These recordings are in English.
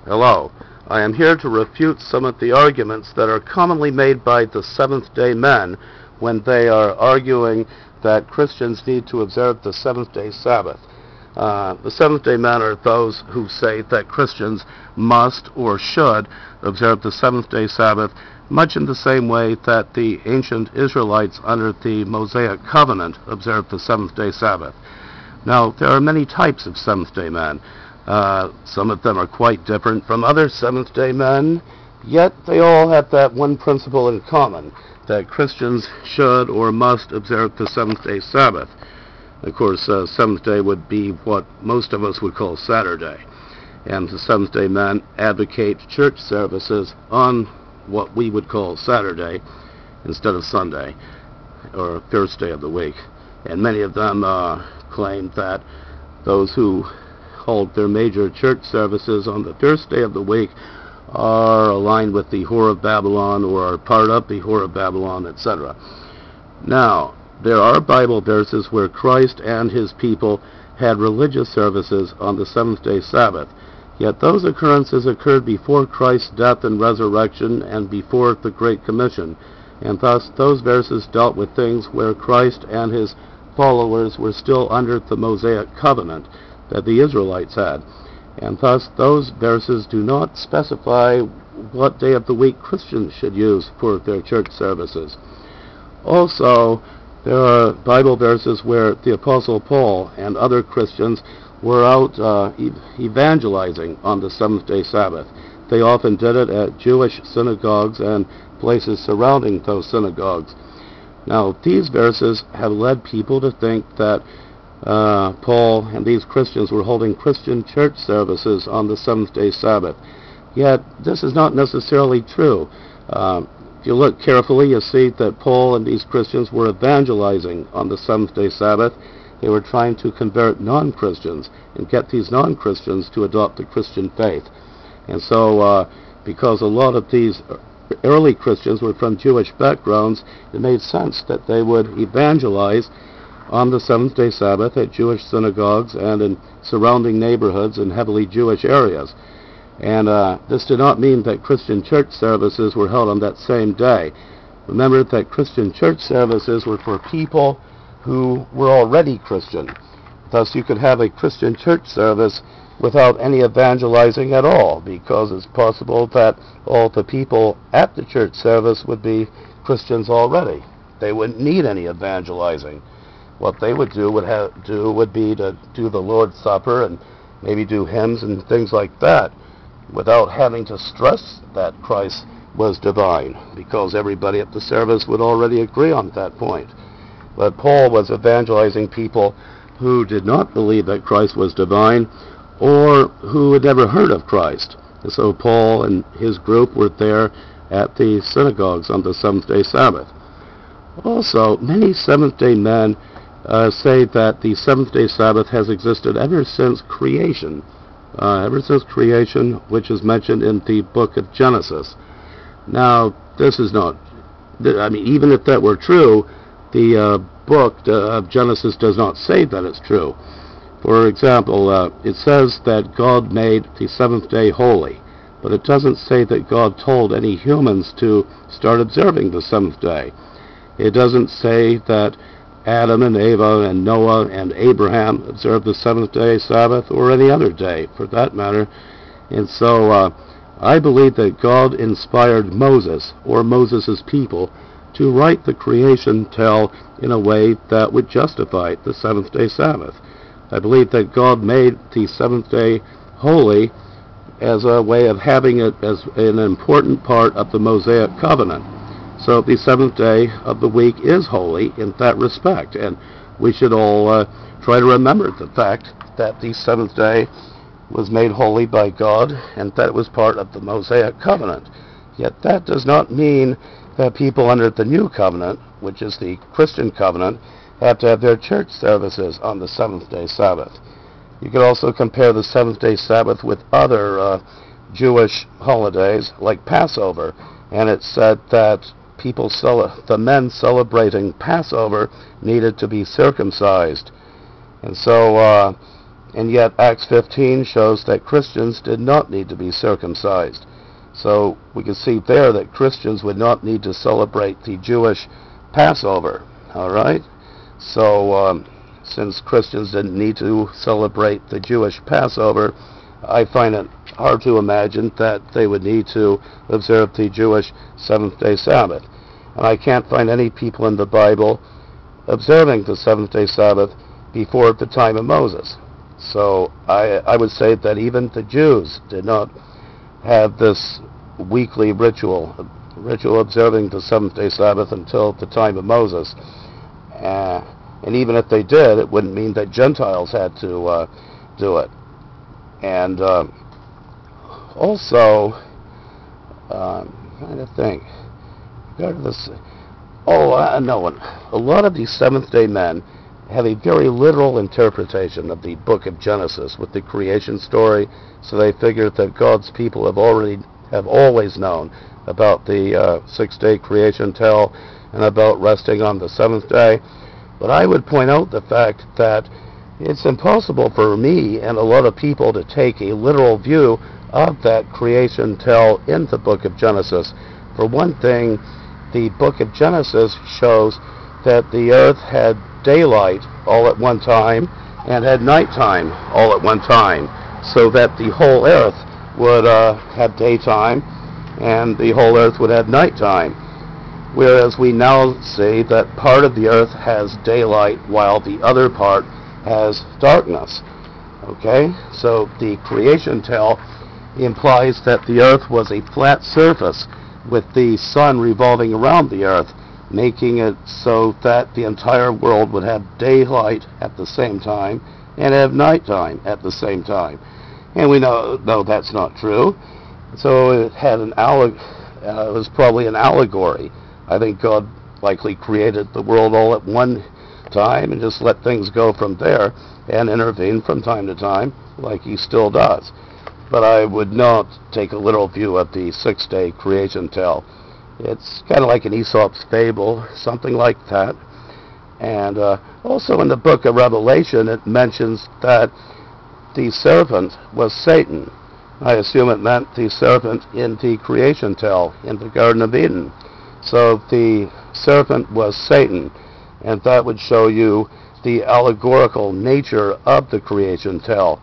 Hello. I am here to refute some of the arguments that are commonly made by the Seventh-day men when they are arguing that Christians need to observe the seventh-day Sabbath. The Seventh-day men are those who say that Christians must or should observe the seventh-day Sabbath much in the same way that the ancient Israelites under the Mosaic covenant observed the seventh-day Sabbath. Now, there are many types of Seventh-day men. Some of them are quite different from other Seventh-day men, yet they all have that one principle in common, that Christians should or must observe the seventh-day Sabbath. Of course, seventh day would be what most of us would call Saturday, and the Seventh-day men advocate church services on what we would call Saturday instead of Sunday, or first day of the week. And many of them claim that those who hold their major church services on the first day of the week are aligned with the Whore of Babylon or are part of the Whore of Babylon, etc. Now, there are Bible verses where Christ and his people had religious services on the seventh-day Sabbath, yet those occurrences occurred before Christ's death and resurrection and before the Great Commission, and thus those verses dealt with things where Christ and his followers were still under the Mosaic covenant that the Israelites had, and thus those verses do not specify what day of the week Christians should use for their church services. Also, there are Bible verses where the Apostle Paul and other Christians were out evangelizing on the seventh-day Sabbath. They often did it at Jewish synagogues and places surrounding those synagogues. Now, these verses have led people to think that Paul and these Christians were holding Christian church services on the seventh-day Sabbath. Yet, this is not necessarily true. If you look carefully, you'll see that Paul and these Christians were evangelizing on the seventh-day Sabbath. They were trying to convert non-Christians and get these non-Christians to adopt the Christian faith. And so, because a lot of these early Christians were from Jewish backgrounds, it made sense that they would evangelize on the seventh-day Sabbath at Jewish synagogues and in surrounding neighborhoods in heavily Jewish areas. And this did not mean that Christian church services were held on that same day. Remember that Christian church services were for people who were already Christian. Thus, you could have a Christian church service without any evangelizing at all, because it's possible that all the people at the church service would be Christians already. They wouldn't need any evangelizing. What they would do would be to do the Lord's Supper and maybe do hymns and things like that without having to stress that Christ was divine, because everybody at the service would already agree on that point. But Paul was evangelizing people who did not believe that Christ was divine or who had never heard of Christ. And so Paul and his group were there at the synagogues on the seventh-day Sabbath. Also, many Seventh-day men say that the seventh-day Sabbath has existed ever since creation, which is mentioned in the book of Genesis. Now, this is not, even if that were true, the book of Genesis does not say that it's true. For example, it says that God made the seventh day holy, but it doesn't say that God told any humans to start observing the seventh day. It doesn't say that Adam and Eva and Noah and Abraham observed the seventh-day Sabbath, or any other day, for that matter. And so I believe that God inspired Moses, or Moses' people, to write the creation tale in a way that would justify the seventh-day Sabbath. I believe that God made the seventh day holy as a way of having it as an important part of the Mosaic covenant. So the seventh day of the week is holy in that respect, and we should all try to remember the fact that the seventh day was made holy by God and that it was part of the Mosaic covenant. Yet that does not mean that people under the new covenant, which is the Christian covenant, have to have their church services on the seventh-day Sabbath. You could also compare the seventh-day Sabbath with other Jewish holidays like Passover, and it said that the men celebrating Passover needed to be circumcised. And so And yet Acts 15 shows that Christians did not need to be circumcised. So we can see there that Christians would not need to celebrate the Jewish Passover. All right? So since Christians didn't need to celebrate the Jewish Passover, I find it hard to imagine that they would need to observe the Jewish 7th-day Sabbath. And I can't find any people in the Bible observing the 7th-day Sabbath before the time of Moses. So I would say that even the Jews did not have this weekly ritual observing the 7th-day Sabbath until the time of Moses. And even if they did, it wouldn't mean that Gentiles had to do it. And also, I'm trying to think. A lot of these Seventh-day men have a very literal interpretation of the book of Genesis with the creation story, so they figure that God's people have always known about the six-day creation tale and about resting on the seventh day. But I would point out the fact that it's impossible for me and a lot of people to take a literal view of that creation tale in the book of Genesis. For one thing, the book of Genesis shows that the earth had daylight all at one time and had nighttime all at one time, so that the whole earth would have daytime and the whole earth would have nighttime. Whereas we now see that part of the earth has daylight while the other part has darkness. Okay? So the creation tale implies that the earth was a flat surface with the sun revolving around the earth, making it so that the entire world would have daylight at the same time and have nighttime at the same time. And we know that's not true. So it had it was probably an allegory. I think God likely created the world all at one time and just let things go from there and intervene from time to time like he still does. But I would not take a literal view of the six-day creation tale. It's kind of like an Aesop's fable, something like that. And also in the book of Revelation, it mentions that the serpent was Satan. I assume it meant the serpent in the creation tale in the Garden of Eden. So the serpent was Satan, and that would show you the allegorical nature of the creation tale.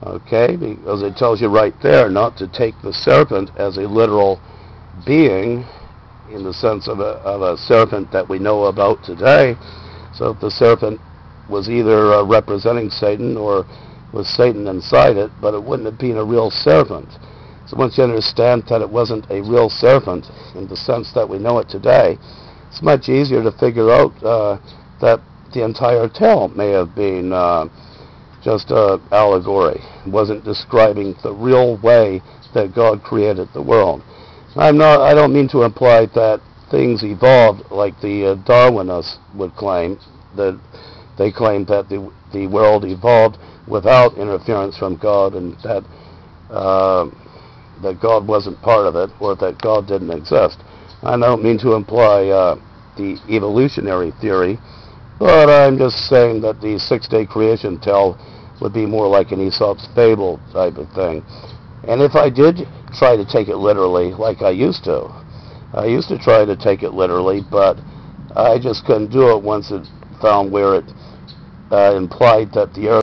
Okay, because it tells you right there not to take the serpent as a literal being in the sense of a serpent that we know about today. So if the serpent was either representing Satan or was Satan inside it, but it wouldn't have been a real serpent. So once you understand that it wasn't a real serpent in the sense that we know it today, it's much easier to figure out that the entire tale may have been just an allegory. It wasn't describing the real way that God created the world. I don't mean to imply that things evolved like the Darwinists would claim, that they claim that the world evolved without interference from God and that God wasn't part of it or that God didn't exist. I don't mean to imply the evolutionary theory, but I'm just saying that the six-day creation tale would be more like an Aesop's fable type of thing. And if I did try to take it literally, like I used to try to take it literally, but I just couldn't do it once it found where it implied that the earth